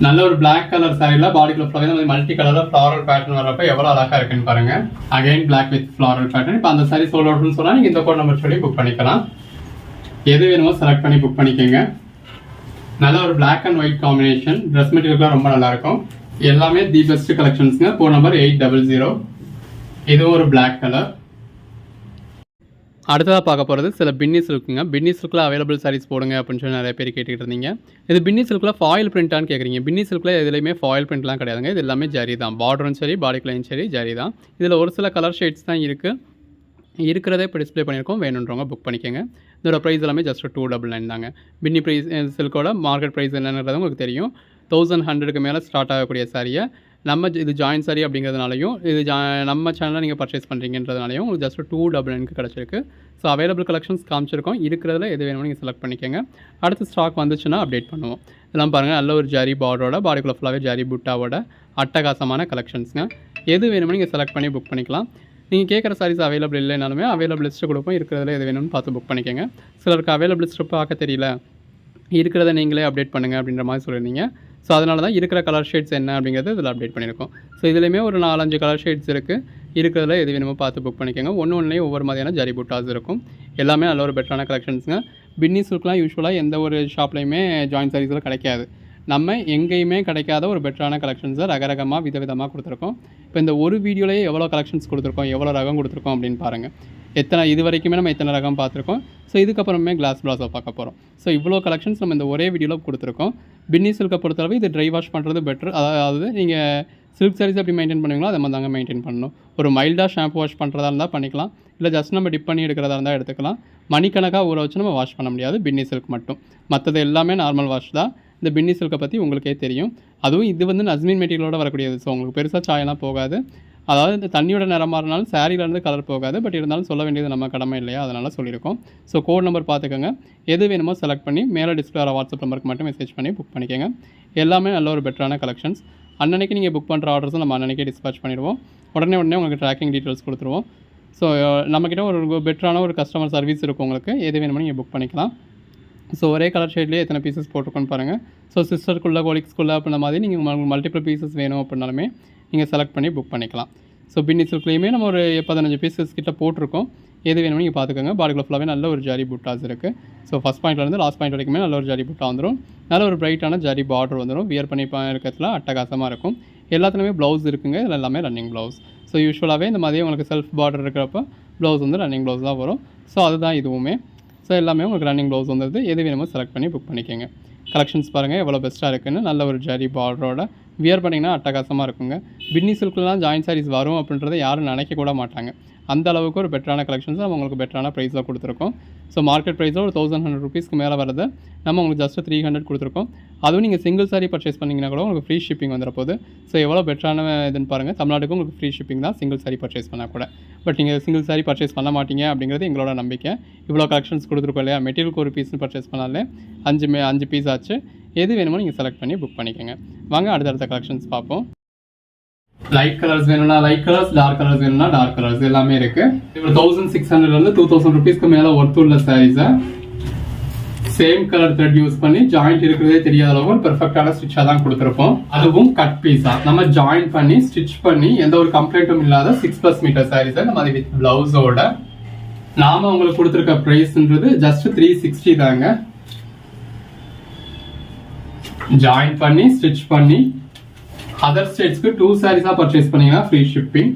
நல்ல ஒரு பிளாக் கலர் சாரில பாடிக்குள்ள ஃப்ளவர் மல்டி கலர்ல ஃப்ளாரல் பேட்டர்ன் வரப்ப எவ்வளவு அழகா இருக்குன்னு பாருங்க. Again black with floral pattern. இப்போ அந்த சாரி சோல்ட் அவுட்னு சொன்னா நீங்க இந்த கோட் நம்பர் சொல்லி புக் பண்ணிக்கலாம். எது வேணுமோ செலக்ட் பண்ணி புக் பண்ணிக்கோங்க. நல்ல ஒரு black and white combination, dress material ரொம்ப நல்லா இருக்கும். எல்லாமே தி பெஸ்ட் கலெக்ஷன்ஸ்ங்க. Code number 800. இதுவும் ஒரு பிளாக் கலர். அடுத்ததாக பார்க்க போகிறது சில பின்னி சில்க்குங்க. பின்னி சில்கில் அவைலபிள் சாரீஸ் போடுங்க அப்படின்னு சொல்லி நிறைய பேர் கேட்டுக்கிட்டு இருந்தீங்க. இது பின்னி சில்கில் ஃபாயில் பிரிண்டான்னு கேட்குறீங்க. பின்னி சில்கில் எதுலையுமே ஃபாயில் பிரிண்ட்லாம் கிடையாதுங்க. இது எல்லாமே ஜரி தான், பார்டரும் சரி பாடிக்குலையும் சரி ஜரி தான். இதில் ஒரு சில கலர் ஷேட்ஸ் தான் இருக்குது. இருக்கிறதே இப்போ டிஸ்பிளே பண்ணியிருக்கோம், வேணுன்றவங்க புக் பண்ணிக்கோங்க. இதோட ப்ரைஸ் எல்லாமே ஜஸ்ட் 299 தாங்க. பின்னி ப்ரைஸ் சில்கோட மார்க்கெட் ப்ரைஸ் என்னன்றது உங்களுக்கு தெரியும். 1100க்கு மேலே ஸ்டார்ட் ஆகக்கூடிய சாரியை நம்ம இது ஜாயின் சாரி அப்படிங்கிறதுனாலையும் இது நம்ம சேனலில் நீங்கள் பர்ச்சேஸ் பண்ணுறீங்கன்றதுனாலையும் உங்களுக்கு ஜஸ்ட் 299க்கு கிடச்சிருக்கு. ஸோ அவைலபிள் கலெக்ஷன்ஸ் காமிச்சிருக்கோம். இருக்கிறதுல எது வேணுமோ நீங்கள் செலக்ட் பண்ணிக்கோங்க. அடுத்து ஸ்டாக் வந்துச்சுன்னா அப்டேட் பண்ணுவோம். இதெல்லாம் பாருங்கள், நல்ல ஒரு ஜரி பார்டரோட பாடிக்குள்ள ஃபுல்லாகவே ஜரி புட்டாவோட அட்டகாசமான கலெக்ஷன்ஸுங்க. எது வேணுமோ நீங்கள் செலக்ட் பண்ணி புக் பண்ணிக்கலாம். நீங்கள் கேட்குற சாரீஸ் அவைலபிள் இல்லைனாலுமே அவைலபிள் லிஸ்ட்டு கொடுப்போம். இருக்கிறதுல எது வேணும்னு பார்த்து புக் பண்ணிக்கோங்க. சிலருக்கு அவைலபிள் லிஸ்ட்டு பார்க்க தெரியல, இருக்கிறத நீங்களே அப்டேட் பண்ணுங்கள் அப்படின்ற மாதிரி சொல்லியிருந்தீங்க. ஸோ அதனால தான் இருக்கிற கலர் ஷேட்ஸ் என்ன அப்படிங்கிறது இதில் அப்டேட் பண்ணியிருக்கோம். ஸோ இதுலேயுமே ஒரு 4-5 கலர் ஷேட்ஸ் இருக்குது. இருக்கிறதுல எது வேணுமோ பார்த்து புக் பண்ணிக்கோங்க. ஒன்றுலேயும் ஒவ்வொரு மாதிரியான ஜரி புட்டாஸ் இருக்கும். எல்லாமே நல்ல ஒரு பெட்டரான கலெக்ஷன்ஸுங்க. பின்னி சில்க்லாம் யூஸ்வலாக எந்த ஒரு ஷாப்லையுமே ஜாயின் சாரீஸில் கிடைக்காது. நம்ம எங்கேயுமே கிடைக்காத ஒரு பெட்டரான கலெக்ஷன்ஸை ரகரகமாக விதவிதமாக கொடுத்துருக்கோம். இப்போ இந்த ஒரு வீடியோலேயே எவ்வளோ கலெக்ஷன்ஸ் கொடுத்துருக்கோம், எவ்வளோ ரகம் கொடுத்துருக்கோம் அப்படின்னு பாருங்கள். இது வரைக்குமே நம்ம எத்தனை ரகம் பார்த்துருக்கோம். ஸோ இதுக்கப்புறமே கிளாஸ் பிளாஸை பார்க்க போகிறோம். ஸோ இவ்வளோ கலெக்ஷன்ஸ் நம்ம இந்த ஒரே வீடியோவில் கொடுத்துருக்கோம். பின்னி சில்கை பொறுத்தளவு இது ட்ரை வாஷ் பண்ணுறது பெட்டர். அதாவது நீங்கள் சில்க் சாரீஸ் எப்படி மெயின்டைன் பண்ணுவீங்களோ அதை மாதிரி தாங்க மெயின்டைன் பண்ணணும். ஒரு மைல்டாக ஷாம்பு வாஷ் பண்ணுறதா இருந்தால் பண்ணிக்கலாம், இல்லை ஜஸ்ட் நம்ம டிப் பண்ணி எடுக்கிறதா இருந்தால் எடுத்துக்கலாம். மணிக்கணக்காக ஊற வச்சு நம்ம வாஷ் பண்ண முடியாது பின்னி சில்க் மட்டும். மற்றது எல்லாமே நார்மல் வாஷ் தான். இந்த பின்னி சில்கை பற்றி உங்களுக்கே தெரியும். அதுவும் இது நஸ்மின் மெட்டீரியலோட வரக்கூடியது. ஸோ உங்களுக்கு பெருசாக சாயெல்லாம் போகாது. அதாவது இந்த தண்ணியோட நிறம் மாறினாலும் சாரியிலேருந்து கலர் போகாது. பட் இருந்தாலும் சொல்ல வேண்டியது நம்ம கடமை இல்லையா, அதனால் சொல்லியிருக்கோம். ஸோ கோட் நம்பர் பார்த்துக்கோங்க. எது வேணுமோ செலக்ட் பண்ணி மேலே டிஸ்பிளே ஆகிற வாட்ஸ்அப் நம்பருக்கு மட்டும் மெசேஜ் பண்ணி புக் பண்ணிக்கோங்க. எல்லாமே நல்ல ஒரு பெட்டரான கலெக்ஷன்ஸ். அன்னன்னைக்கு நீங்கள் புக் பண்ணுற ஆர்டர்ஸும் நம்ம அன்னன்னைக்கே டிஸ்பேச் பண்ணிடுவோம். உடனே உங்களுக்கு ட்ராக்கிங் டீட்டெயில்ஸ் கொடுத்துருவோம். ஸோ நம்மக்கிட்ட ஒரு பெட்டரான ஒரு கஸ்டமர் சர்வீஸ் இருக்கும். உங்களுக்கு எது வேணுமோ நீங்கள் புக் பண்ணிக்கலாம். ஸோ ஒரே கலர் ஷேட்லேயே எத்தனை பீசஸ் போட்டிருக்கோன்னு பாருங்கள். ஸோ சிஸ்டருக்குள்ளே கொலிக்ஸ்குள்ளே அப்படின்ற மாதிரி நீங்கள் மல்டிபிள் பீசஸ் வேணும் அப்படின்னாலுமே நீங்கள் செலக்ட் பண்ணி புக் பண்ணிக்கலாம். ஸோ பின்னி சில்க்லேயுமே நம்ம ஒரு 15 பீசஸ் கிட்ட போட்டிருக்கோம். எது வேணும்னு நீங்கள் பார்த்துக்கோங்க. பாடிக்குள்ள ஃபுல்லாகவே நல்ல ஒரு ஜரி புட்டாஸ் இருக்குது. ஸோ ஃபஸ்ட் பாயிண்ட்லேருந்து லாஸ்ட் பாயிண்ட் வரைக்குமே நல்ல ஒரு ஜரி புட்டா வந்துடும். நல்ல ஒரு பிரைட்டான ஜரி பார்டர் வந்துடும். வியர் பண்ணி இருக்கிறதுல அட்டகாசமாக இருக்கும். எல்லாத்துலேயுமே ப்ளவுஸ் இருக்குங்க. இதில் எல்லாமே ரன்னிங் ப்ளவுஸ். ஸோ யூஸ்வலாகவே இந்த மாதிரி உங்களுக்கு செல்ஃப் பார்டர் இருக்கிறப்ப ப்ளவுஸ் வந்து ரன்னிங் ப்ளவுஸ் தான் வரும். ஸோ அதுதான் இதுவுமே. ஸோ எல்லாமே உங்களுக்கு ரன்னிங் ப்ளவுஸ் வந்துடுது. எது வேணுமோ செலக்ட் பண்ணி புக் பண்ணிக்கோங்க. கலெக்ஷன்ஸ் பாருங்கள் எவ்வளோ பெஸ்ட்டாக இருக்குன்னு. நல்ல ஒரு ஜரி பார்டரோட வியர் பண்ணிங்கன்னா அட்டகாசமாக இருக்குங்க. பின்னி சில்க்லாம் ஜாயின் சாரீஸ் வரும் அப்படின்றத யாரும் நினைக்க கூட மாட்டாங்க. அந்த அளவுக்கு ஒரு பெட்டரான கலெக்ஷன்ஸ் நம்ம உங்களுக்கு பெட்டரான ப்ரைஸில் கொடுத்துருக்கோம். ஸோ மார்க்கெட் ப்ரைஸில் ஒரு 1100 ருபீஸ்க்கு மேலே வரது நம்ம உங்களுக்கு ஜஸ்ட் 300 கொடுத்துருக்கோம். அதுவும் நீங்கள் சிங்கிள் சாரீ பர்ச்சேஸ் பண்ணிங்கன்னா கூட உங்களுக்கு ஃப்ரீ ஷிப்பிங் வந்துட போகுது. ஸோ எவ்வளோ பெட்டரான இதுன்னு பாருங்கள். தமிழ்நாட்டுக்கு உங்களுக்கு ஃப்ரீ ஷிப்பிங் தான் சிங்கிள் சாரீ பர்ச்சேஸ் பண்ணால் கூட. பட் நீங்கள் சிங்கிள் சாரீ பர்ச்சேஸ் பண்ண மாட்டீங்க அப்படிங்கிறது எங்களோட நம்பிக்கை. இவ்வளோ கலெக்ஷன்ஸ் கொடுத்துருக்கோம் இல்லையா. மெட்டீரியலுக்கு ஒரு பீஸ்னு பர்ச்சேஸ் பண்ணாலே 5 பீஸ் ஆச்சு. எது வேணுமோ நீங்கள் செலக்ட் பண்ணி புக் பண்ணிக்கோங்க. வாங்க அடுத்தடுத்த கலெக்ஷன்ஸ் பார்ப்போம். லைட் கலர்ஸ் வேணும்னா லைட் கலர்ஸ், டார்க் கலர்ஸ் வேணும்னா டார்க் கலர்ஸ் எல்லாமே இருக்கு. இப்போ 1600 2000 ருபீஸ்க்கு மேல ஒர்த் உள்ள சாரீஸை சேம் கலர் த்ரெட் யூஸ் பண்ணி ஜாயிண்ட் இருக்கிறதே தெரியாத அளவுக்கு ஒரு பெர்ஃபெக்டான ஸ்டிச்சா தான் கொடுத்துருப்போம். அதுவும் கட் பீஸா நம்ம ஜாயின் பண்ணி ஸ்டிச் பண்ணி எந்த ஒரு கம்ப்ளைண்ட்டும் இல்லாத 6+ மீட்டர் சாரீஸை நம்ம வித் பிளவுஸோட நாம உங்களுக்கு கொடுத்துருக்க பிரைஸ்ன்றது ஜஸ்ட் 360 தாங்க. ஜாயின் பண்ணி ஸ்டிச் பண்ணி அதர் ஸ்டேட்ஸ்க்கு 2 சாரீஸா பர்ச்சேஸ் பண்ணீங்கன்னா ஃப்ரீ ஷிப்பிங்.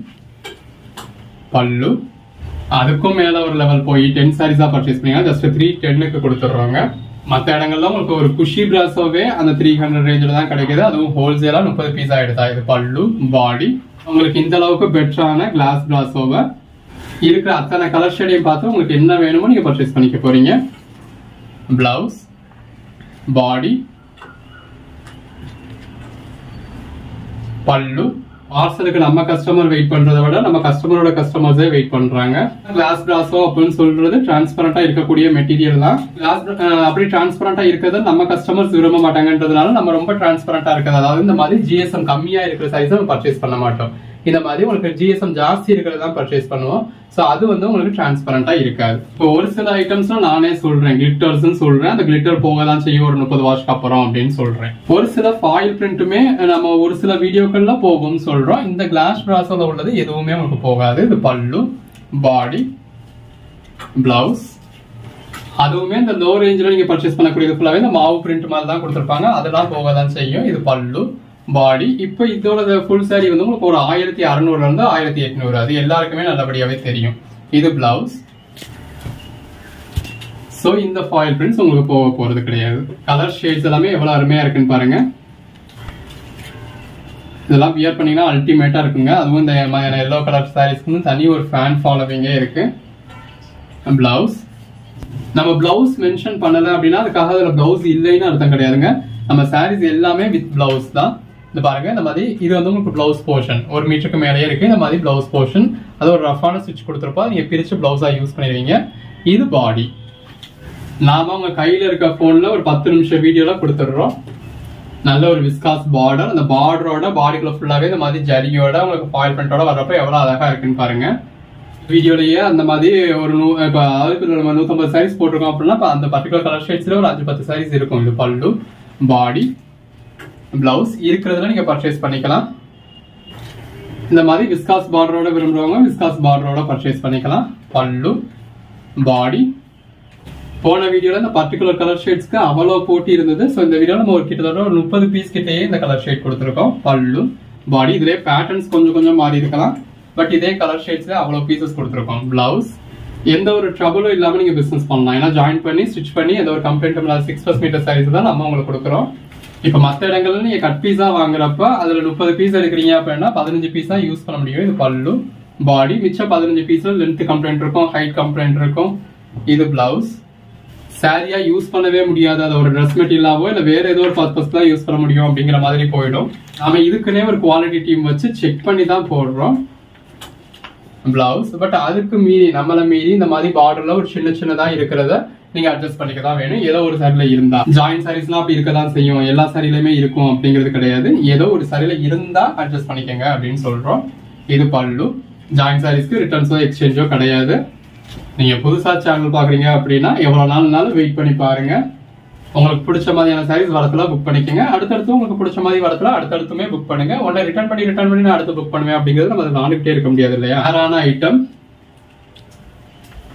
பல்லு அதுக்கும் மேல ஒரு லெவல் போய் 10 சாரீஸா பர்ச்சேஸ் பண்ணீங்கன்னா ஜஸ்ட் 310க்கு கொடுத்துடுறாங்க. மற்ற இடங்கள்ல உங்களுக்கு ஒரு குஷி பிராஸோவே அந்த 300 ரேஞ்சில் தான் கிடைக்குது. அதுவும் ஹோல்சேலா 30 பீஸா எடுத்தா. இது பல்லு பாடி. உங்களுக்கு இந்த அளவுக்கு பெட்டரான கிளாஸ் பிராஸோவை இருக்கிற அத்தனை கலர் ஷேடையும் பார்த்து உங்களுக்கு என்ன வேணுமோ நீங்க பர்ச்சேஸ் பண்ணிக்க போறீங்க. பிளவுஸ் பாடி பல்லு. பார்சலுக்கு நம்ம கஸ்டமர் வெயிட் பண்றதை விட நம்ம கஸ்டமரோட கஸ்டமர்ஸே வெயிட் பண்றாங்க. கிளாஸ் பிராஸோ அப்படின்னு சொல்றது டிரான்ஸ்பரண்டா இருக்கக்கூடிய மெட்டீரியல் தான். கிளாஸ் அப்படி டிரான்ஸ்பரண்டா இருக்கிறத நம்ம கஸ்டமர்ஸ் விரும்ப மாட்டாங்கன்றதுனால நம்ம ரொம்ப டிரான்ஸ்பரண்டா இருக்கிறது, அதாவது இந்த மாதிரி ஜிஎஸ்எம் கம்மியா இருக்கிற சைஸ் நம்ம பர்ச்சேஸ் பண்ண மாட்டோம். இந்த மாதிரி உங்களுக்கு ஜிஎஸ்எம் ஜாஸ்தி இருக்கிறது தான் பர்ச்சேஸ் பண்ணுவோம். ஸோ அது வந்து உங்களுக்கு டிரான்ஸ்பரண்டா இருக்காது. இப்போ ஒரு சில ஐட்டம்ஸ் நானே சொல்றேன், கிளிட்டர்ஸ் சொல்றேன். அந்த கிளிட்டர் போக தான் செய்யும் ஒரு 30 வாஷ்க்கு அப்புறம் அப்படின்னு சொல்றேன். ஒரு சில ஃபாயில் பிரிண்ட்டுமே நம்ம ஒரு சில வீடியோக்கள்ல போகும்னு சொல்றோம். இந்த கிளாஸ் பிராஸோட உள்ளது எதுவுமே உங்களுக்கு போகாது. இது பல்லு பாடி பிளவுஸ். அதுவுமே இந்த லோ ரேஞ்சில் நீங்க பர்ச்சேஸ் பண்ணக்கூடியது ஃபுல்லாவே இந்த மாவு பிரிண்ட் மாதிரி தான் கொடுத்துருப்பாங்க. அதெல்லாம் போக தான் செய்யும். இது பல்லு பாடி. இப்போ இதோட ஃபுல் சாரி வந்து உங்களுக்கு ஒரு 1600 இருந்து 1800, அது எல்லாருக்குமே நல்லபடியாவே தெரியும். இது பிளவுஸ். சோ இந்த ஃபாயில் பிரிண்ட்ஸ் உங்களுக்கு போக போறது கிடையாது. கலர் ஷேட்ஸ் எல்லாமே எவ்வளவு அருமையா இருக்குன்னு பாருங்க. இதெல்லாம் வியர் பண்ணீங்கன்னா அல்டிமேட்டா இருக்குங்க. அதுவும் இந்த எல்லோ கலர் சாரீஸ்க்கு தனி ஒரு ஃபேன் ஃபாலோவிங்கே இருக்கு. பிளவுஸ் நம்ம பிளவுஸ் மென்ஷன் பண்ணல அப்படின்னா அதுக்காக அதுல பிளவுஸ் இல்லைன்னு அர்த்தம் கிடையாதுங்க. நம்ம சாரீஸ் எல்லாமே வித் பிளவுஸ் தான். இந்த பாருங்க, இந்த மாதிரி இது வந்து உங்களுக்கு பிளவுஸ் போர்ஷன் 1 மீட்டருக்கு மேலேயே இருக்கு. இந்த மாதிரி பிளவுஸ் போர்ஷன் அது ஒரு ரஃபான ஸ்டிச் கொடுத்துருப்பா, நீங்க பிரிச்சு பிளவுஸா யூஸ் பண்ணிடுவீங்க. இது பாடி. நாம உங்க கையில இருக்க போன்ல ஒரு 10 நிமிஷம் வீடியோல கொடுத்துடுறோம். நல்ல ஒரு விஸ்காஸ் பார்டர். அந்த பார்டரோட பாடிக்குள்ள ஃபுல்லாவே இந்த மாதிரி ஜரியோட உங்களுக்கு ஃபாயில் பிரிண்டோட வர்றப்ப எவ்வளவு அழகா இருக்குன்னு பாருங்க. வீடியோலயே அந்த மாதிரி ஒரு இப்போ அதாவது நம்ம 150 சாரீஸ் போட்டிருக்கோம் அப்படின்னா அந்த பர்டிகுலர் கலர் ஷேட்ஸ்ல ஒரு 5-10 சாரீஸ் இருக்கும். இது பல்லு பாடி பிளவுஸ் இருக்கிறதுல நீங்க பர்ச்சேஸ் பண்ணிக்கலாம். இந்த மாதிரி விஸ்காஸ் பார்டரோட விரும்புறவங்க விஸ்காஸ் பார்டரோட பர்ச்சேஸ் பண்ணிக்கலாம். பல்லு பாடி. போன வீடியோல இந்த பர்டிகுலர் கலர் ஷேட்ஸ்க்கு அவ்வளவு போட்டி இருந்தது. ஸோ இந்த வீடியோல நம்ம ஒரு கிட்டத்தட்ட ஒரு 30 பீஸ் கிட்டேயே இந்த கலர் ஷேட் கொடுத்துருக்கோம். பல்லு பாடி. இதுலேயே பேட்டர்ன்ஸ் கொஞ்சம் மாறி இருக்கலாம். பட் இதே கலர் ஷேட்ஸ்ல அவ்வளவு பீசஸ் கொடுத்துருக்கோம். பிளவுஸ். எந்த ஒரு ட்ரபிளும் இல்லாம நீங்க பிசினஸ் பண்ணலாம். ஏன்னா ஜாயின் பண்ணி ஸ்டிச் பண்ணி எந்த ஒரு கம்ப்ளைண்ட்டும் இல்லாத 6+ மீட்டர் சாரீஸ் தான் நம்ம உங்களுக்கு கொடுக்குறோம். இப்ப மற்ற இடங்கள்ல நீங்க கட் பீஸா வாங்குறப்ப அதுல 30 பீஸ் எடுக்கிறீங்க அப்படின்னா 15 பீஸ் தான் யூஸ் பண்ண முடியும். இது பல்லு பாடி. மிச்சம் 15 பீஸ்ல லென்த் கம்ப்ளைண்ட் இருக்கும், ஹைட் கம்ப்ளைண்ட் இருக்கும். இது பிளவுஸ். சாரியா யூஸ் பண்ணவே முடியாது. அது ஒரு ட்ரெஸ் மெட்டீரியலாவோ இல்ல வேற ஏதோ ஒரு பர்பஸ் தான் யூஸ் பண்ண முடியும் அப்படிங்கிற மாதிரி போயிடும். நாம இதுக்குன்னே ஒரு குவாலிட்டி டீம் வச்சு செக் பண்ணி தான் போடுறோம் பிளவுஸ். பட் அதுக்கு மீறி நம்மளை மீறி இந்த மாதிரி பார்டர்ல ஒரு சின்னதா இருக்கிறத நீங்க அட்ஜஸ்ட் பண்ணிக்க தான் வேணும். ஏதோ ஒரு சாரில இருந்தா ஜாயின் சாரீஸ்லாம் அப்படி இருக்கதான் செய்யும். எல்லா சாரிலுமே இருக்கும் அப்படிங்கிறது கிடையாது. ஏதோ ஒரு சாரில இருந்தா அட்ஜஸ்ட் பண்ணிக்கங்க அப்படின்னு சொல்றோம். இது பல்லு. ஜாயின் சாரீஸ்க்கு ரிட்டர்ன்ஸோ எக்ஸ்சேஞ்சோ கிடையாது. நீங்க புதுசா சேனல் பாக்குறீங்க அப்படின்னா எவ்வளவு நாள்னாலும் வெயிட் பண்ணி பாருங்க. உங்களுக்கு பிடிச்ச மாதிரியான சாரீஸ் வரத்துல புக் பண்ணிக்கோங்க. அடுத்தடுத்து உங்களுக்கு பிடிச்ச மாதிரி வரத்துல அடுத்தடுத்துமே புக் பண்ணுங்க. உடனே ரிட்டர்ன் பண்ணி நான் அடுத்து புக் பண்ணுவேன் அப்படிங்கிறது நம்ம வாங்கிட்டே இருக்க முடியாது இல்லையா. யாரான ஐட்டம்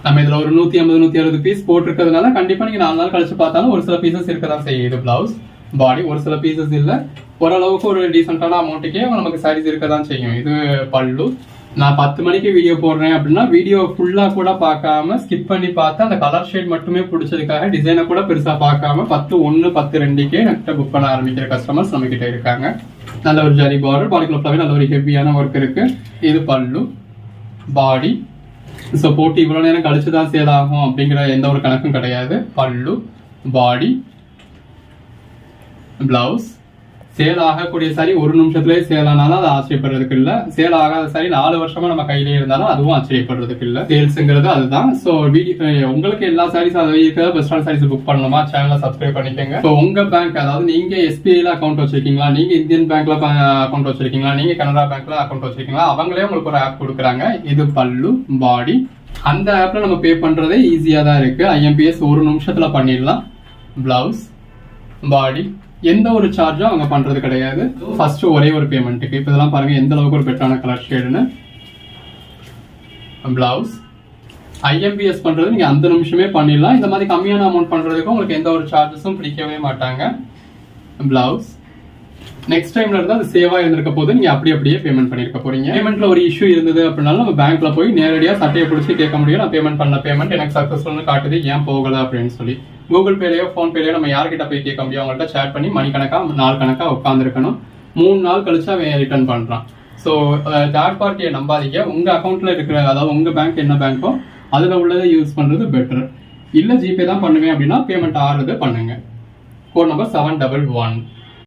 நம்ம இதுல ஒரு 150-160 பீஸ் போட்டிருக்கிறதுனால கண்டிப்பா நீங்க 4 நாள் கழிச்சு பார்த்தாலும் ஒரு சில பீசஸ் இருக்கதான் செய்யுது. பிளவுஸ் பாடி ஒரு சில பீசஸ் இல்ல, ஓரளவுக்கு ஒரு டீசென்டான அமௌண்ட்டுக்கே நமக்கு சாரீஸ் இருக்கதான் செய்யும். இது பல்லு. நான் 10 மணிக்கு வீடியோ போடுறேன் அப்படின்னா வீடியோ ஃபுல்லா கூட பார்க்காம ஸ்கிப் பண்ணி பார்த்து அந்த கலர் ஷேட் மட்டுமே பிடிச்சதுக்காக டிசைனை கூட பெருசா பார்க்காம 10:1 10:2 நெக்ஸ்ட் புக் பண்ண ஆரம்பிக்கிற கஸ்டமர்ஸ் நம்ம கிட்ட இருக்காங்க. நல்ல ஒரு ஜரி பார்டர், பாடிக்குள்ள ஃபுல்லாவே நல்ல ஒரு ஹெவியான ஒர்க் இருக்கு. இது பல்லு. பாடி ஸோ போட்டு இவ்வளவு நேரம் கழிச்சுதான் சேல் ஆகும் அப்படிங்கிற எந்த ஒரு கணக்கும் கிடையாது. பல்லு, பாடி, பிளவுஸ். சேல் ஆகக்கூடிய சாரி ஒரு நிமிஷத்துலேயே சேல் ஆனாலும் அது ஆச்சரியப்படுறதுக்கு இல்லை. சேல் ஆகாத சாரி 4 வருஷமா நம்ம கையிலே இருந்தாலும் அதுவும் ஆச்சரியப்படுறதுக்கு இல்லை. சேல்ஸுங்கிறது அதுதான். ஸோ வீடியோ உங்களுக்கு எல்லா சாரீஸ் அதை இருக்கிற பெஸ்டான சாரீஸ் புக் பண்ணணுமா, சேனலை சப்ஸ்கிரைப் பண்ணிக்கோங்க. ஸோ உங்க பேங்க், அதாவது நீங்க எஸ்பிஐல அக்கௌண்ட் வச்சிருக்கீங்களா, நீங்க இந்தியன் பேங்க்ல அக்கௌண்ட் வச்சிருக்கீங்களா, நீங்க கனரா பேங்க்ல அக்கௌண்ட் வச்சிருக்கீங்களா, அவங்களே உங்களுக்கு ஒரு ஆப் கொடுக்குறாங்க. இது பல்லு, பாடி. அந்த ஆப்ல நம்ம பே பண்றதே ஈஸியா தான் இருக்கு. IMPS ஒரு நிமிஷத்துல பண்ணிடலாம். பிளவுஸ், பாடி, எந்த ஒரு சார்ஜும் அவங்க பண்றது கிடையாது. ஃபர்ஸ்ட் ஒரே ஒரு பேமெண்ட்டுக்கு. இப்ப இதெல்லாம் பாருங்க எந்த அளவுக்கு ஒரு பெட்டரான கலர் ஷேடுன்னு. பிளவுஸ் IMPS பண்றது நீங்க அந்த நிமிஷமே பண்ணிடலாம். இந்த மாதிரி கம்மியான அமௌண்ட் பண்றதுக்கு உங்களுக்கு எந்த ஒரு சார்ஜஸும் பிடிக்கவே மாட்டாங்க. பிளவுஸ் நெக்ஸ்ட் டைம்ல இருந்தா அது சேவா இருந்திருக்க போது நீங்க அப்படியே பேமெண்ட் பண்ணிருக்க போறீங்க. பேமெண்ட்ல ஒரு இஷ்யூ இருந்தது அப்படின்னாலும் நம்ம பேங்க்ல போய் நேரடியா சட்டையை பிடிச்சி கேட்க முடியும். நான் பேமெண்ட் பண்ண பேமெண்ட் எனக்கு சக்சஸ்ஃபுல்னு காட்டுது, ஏன் போகல அப்படின்னு சொல்லி. கூகுள் பேலயோ போன் பேலயோ நம்ம யார்கிட்ட போய் கேட்க முடியும்? அவங்கள்ட்ட சேட் பண்ணி மணிக்கணக்கா நாள் கணக்கா உட்காந்துருக்கணும். 3 நாள் கழிச்சு அவன் ரிட்டர்ன் பண்றான். ஸோ தேர்ட் பார்ட்டியை நம்பாதீங்க. உங்க அக்கௌண்ட்ல இருக்கிற, அதாவது உங்க பேங்க் என்ன பேங்கோ அதுல உள்ளதை யூஸ் பண்றது பெட்டர். இல்ல ஜிபே தான் பண்ணுவேன் அப்படின்னா பேமெண்ட் ஆறுது பண்ணுங்க. Code number 711.